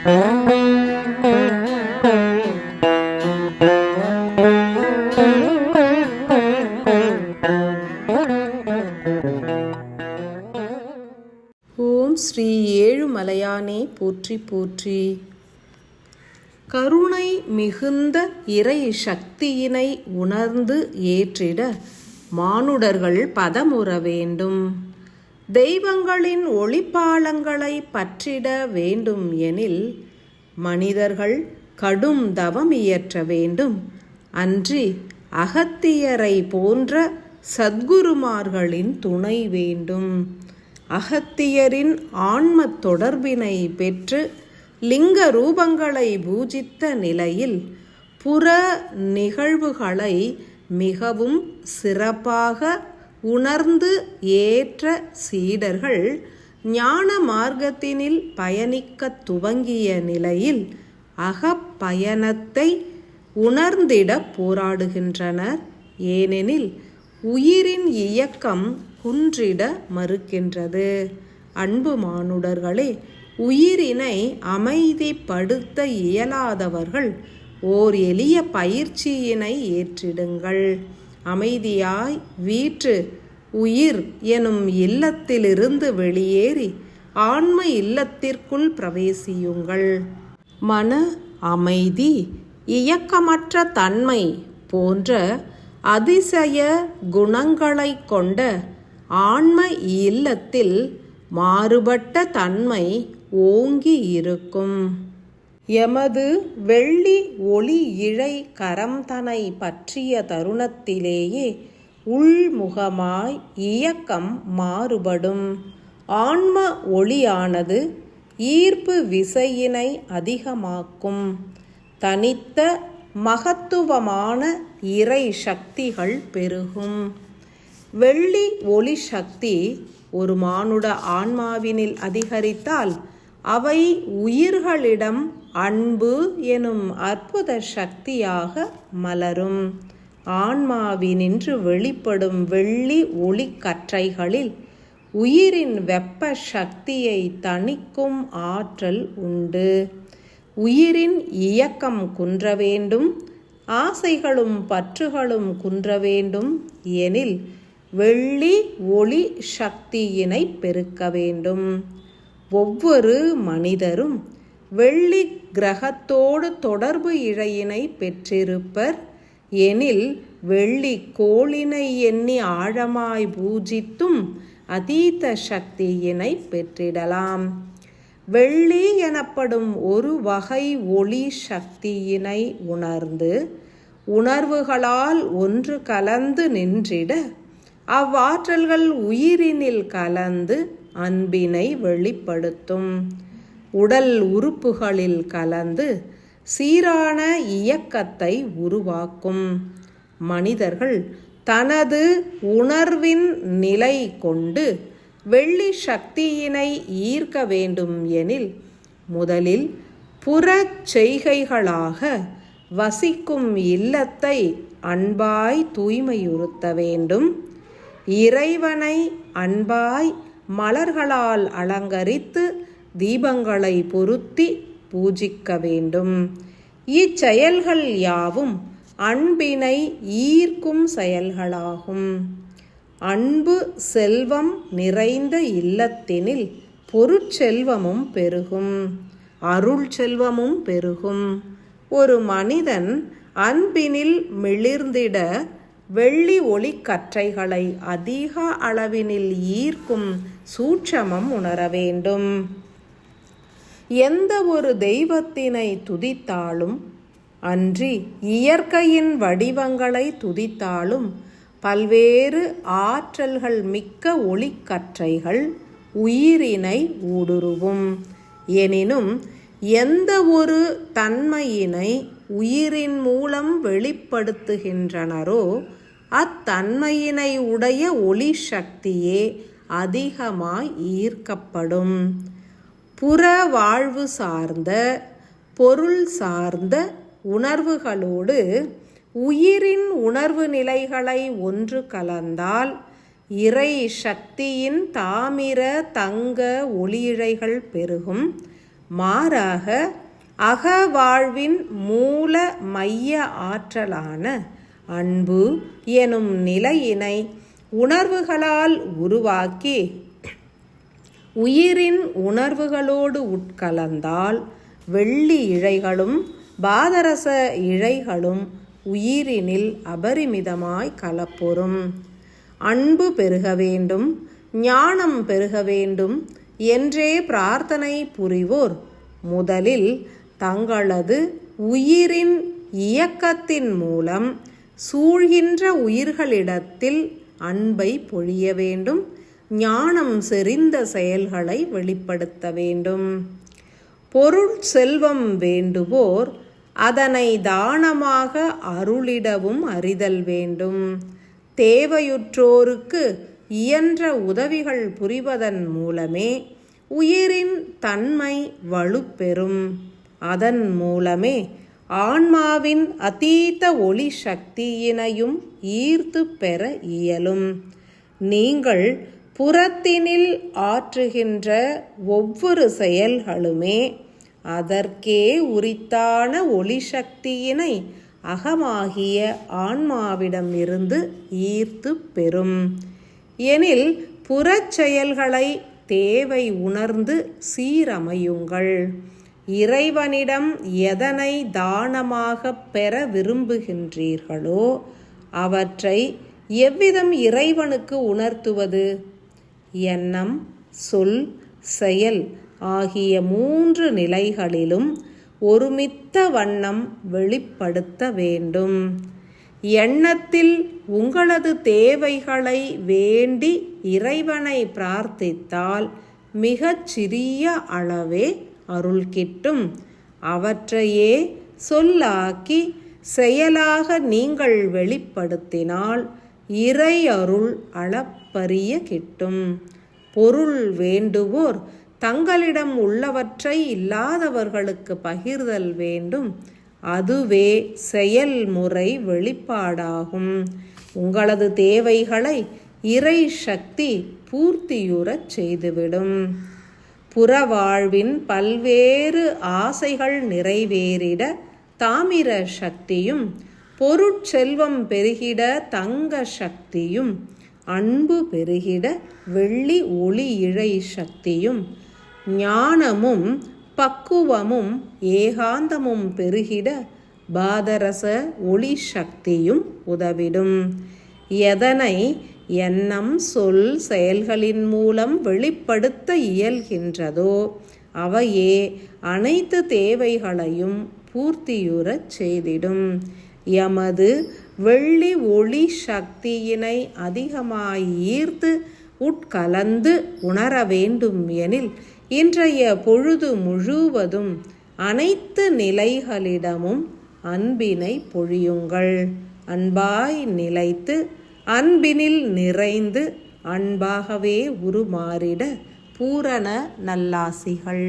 ஓம் ஸ்ரீ ஏழுமலையானே போற்றி போற்றி. கருணை மிகுந்த இறை சக்தியினை உணர்ந்து ஏற்றிட மானுடர்கள் பதமுற வேண்டும். தெய்வங்களின் ஒளிப்பாலங்களை பற்றிட வேண்டும் எனில் மனிதர்கள் கடும் தவம் இயற்ற வேண்டும். அன்றி அகத்தியரை போன்ற சத்குருமார்களின் துணை வேண்டும். அகத்தியரின் ஆன்ம தொடர்பினை பெற்று லிங்க ரூபங்களை பூஜித்த நிலையில் புற நிகழ்வுகளை மிகவும் சிறப்பாக உணர்ந்து ஏற்ற சீடர்கள் ஞான மார்க்கத்தினில் பயணிக்க துவங்கிய நிலையில் அகப்பயணத்தை உணர்ந்திட போராடுகின்றனர். ஏனெனில் உயிரின் இயக்கம் குன்றிட மறுக்கின்றது. அன்பு மானுடர்களே, உயிரினை அமைதிப்படுத்த இயலாதவர்கள் ஓர் எளிய பயிற்சியினை ஏற்றிடுங்கள். அமைதியாய் வீற்று உயிர் எனும் இல்லத்திலிருந்து வெளியேறி ஆன்ம இல்லத்திற்குள் பிரவேசியுங்கள். மன அமைதி, இயக்கமற்ற தன்மை போன்ற அதிசய குணங்களை கொண்ட ஆன்ம இல்லத்தில் மாறுபட்ட தன்மை ஓங்கி இருக்கும். எமது வெள்ளி ஒளி இழை கரம்தனை பற்றிய தருணத்திலேயே உள்முகமாய் இயக்கம் மாறுபடும். ஆன்ம ஒளியானது ஈர்ப்பு விசையினை அதிகமாக்கும். தனித்த மகத்துவமான இறை சக்திகள் பெருகும். வெள்ளி ஒளி சக்தி ஒரு மானுட ஆன்மாவினில் அதிகரித்தால் அவை உயிர்களிடம் அன்பு எனும் அற்புத சக்தியாக மலரும். ஆன்மாவினின்று வெளிப்படும் வெள்ளி ஒளி கற்றைகளில் உயிரின் வெப்ப சக்தியை தணிக்கும் ஆற்றல் உண்டு. உயிரின் இயக்கம் குன்ற வேண்டும், ஆசைகளும் பற்றுகளும் குன்ற வேண்டும் எனில் வெள்ளி ஒளி சக்தியினை பெருக்க வேண்டும். ஒவ்வொரு மனிதரும் வெள்ளி கிரகத்தோடு தொடர்பு இழையினை பெற்றிருப்பர் எனில் வெள்ளி கோளினை எண்ணி ஆழமாய் பூஜித்தும் அதீத சக்தியினை பெற்றிடலாம். வெள்ளி எனப்படும் ஒரு வகை ஒளி சக்தியினை உணர்ந்து உணர்வுகளால் ஒன்று கலந்து நின்றிட அவ்வாற்றல்கள் உயிரினில் கலந்து அன்பினை வெளிப்படுத்தும். உடல் உறுப்புகளில் கலந்து சீரான இயக்கத்தை உருவாக்கும். மனிதர்கள் தனது உணர்வின் நிலை கொண்டு வெள்ளி சக்தியினை ஈர்க்க வேண்டும் எனில் முதலில் புறச் செய்கைகளாக வசிக்கும் இல்லத்தை அன்பாய் தூய்மையுறுத்த வேண்டும். இறைவனை அன்பாய் மலர்களால் அலங்கரித்து தீபங்களை பொருத்தி பூஜிக்க வேண்டும். இச்செயல்கள் யாவும் அன்பினை ஈர்க்கும் செயல்களாகும். அன்பு செல்வம் நிறைந்த இல்லத்தினில் பொருட்செல்வமும் பெருகும், அருள் செல்வமும் பெருகும். ஒரு மனிதன் அன்பினில் மிளிர்ந்திட வெள்ளி ஒளி கற்றைகளை அதிக அளவினில் ஈர்க்கும் சூட்சமம் உணர வேண்டும். எந்த ஒரு தெய்வத்தினை துதித்தாலும் அன்றி இயற்கையின் வடிவங்களை துதித்தாலும் பல்வேறு ஆற்றல்கள் மிக்க ஒளிக்கற்றைகள் உயிரினை ஊடுருவும். எனினும் எந்த ஒரு தன்மையினை உயிரின் மூலம் வெளிப்படுத்துகின்றனரோ அத்தன்மையினை உடைய ஒளி சக்தியே அதிகமாய் ஈர்க்கப்படும். புற வாழ்வு சார்ந்த பொருள் சார்ந்த உணர்வுகளோடு உயிரின் உணர்வு நிலைகளை ஒன்று கலந்தால் இறை சக்தியின் தாமிர தங்க ஒளியிழைகள் பெருகும். மாறாக அகவாழ்வின் மூல மைய ஆற்றலான அன்பு எனும் நிலையினை உணர்வுகளால் உருவாக்கி உயிரின் உணர்வுகளோடு உட்கலந்தால் வெள்ளி இழைகளும் பாதரச இழைகளும் உயிரினில் அபரிமிதமாய் கலப்புறும். அன்பு பெருக வேண்டும், ஞானம் பெருக வேண்டும் என்றே பிரார்த்தனை புரிவோர் முதலில் தங்களது உயிரின் இயக்கத்தின் மூலம் சூழ்கின்ற உயிர்களிடத்தில் அன்பை பொழிய வேண்டும், ஞானம் செறிந்த செயல்களை வெளிப்படுத்த வேண்டும். பொருள் செல்வம் வேண்டுவோர் அதனை தானமாக அருளிடவும் அறிதல் வேண்டும். தேவையுற்றோருக்கு இயன்ற உதவிகள் புரிவதன் மூலமே உயிரின் தன்மை வலுப்பெறும். அதன் மூலமே ஆன்மாவின் அதீத ஒளி சக்தியினையும் ஈர்த்து பெற இயலும். நீங்கள் புறத்தினில் ஆற்றுகின்ற ஒவ்வொரு செயல்களுமே அதற்கே உரித்தான ஒளி சக்தியினை அகமாகிய ஆன்மாவிடம் இருந்து ஈர்த்து பெறும். எனில் புறச்செயல்களை தேவை உணர்ந்து சீரமையுங்கள். இறைவனிடம் எதனை தானமாக பெற விரும்புகின்றீர்களோ அவற்றை எவ்விதம் இறைவனுக்கு உணர்த்துவது? எண்ணம், சொல், செயல் ஆகிய 3 நிலைகளிலும் ஒருமித்த வண்ணம் வெளிப்படுத்த வேண்டும். எண்ணத்தில் உங்களது தேவைகளை வேண்டி இறைவனை பிரார்த்தித்தால் மிகச் சிறிய அளவே அருள் கிட்டும். அவற்றையே சொல்லாக்கி செயலாக நீங்கள் வெளிப்படுத்தினால் இறை அருள் அளப்பரிய கிட்டும். பொருள் வேண்டுவோர் தங்களிடம் உள்ளவற்றை இல்லாதவர்களுக்கு பகிர்தல் வேண்டும். அதுவே செயல்முறை வெளிப்பாடாகும். உங்களது தேவைகளை இறை சக்தி பூர்த்தியுறச் செய்துவிடும். புறவாழ்வின் பல்வேறு ஆசைகள் நிறைவேறிட தாமிர சக்தியும், பொருட்செல்வம் பெருகிட தங்க சக்தியும், அன்பு பெருகிட வெள்ளி ஒளி இழை சக்தியும், ஞானமும் பக்குவமும் ஏகாந்தமும் பெருகிட பாதரச ஒளி சக்தியும் உதவிடும். எதனை எண்ணம், சொல், செயல்களின் மூலம் வெளிப்படுத்த இயல்கின்றதோ அவையே அனைத்து தேவைகளையும் பூர்த்தியுறச் செய்திடும். எமது வெள்ளி ஒளி சக்தியினை அதிகமாய் ஈர்த்து உட்கலந்து உணர வேண்டும் எனில் இன்றைய பொழுது முழுவதும் அனைத்து நிலைகளிடமும் அன்பினை பொழியுங்கள். அன்பாய் நிலைத்து அன்பினில் நிறைந்து அன்பாகவே உருமாறிட பூரண நல்லாசிகள்.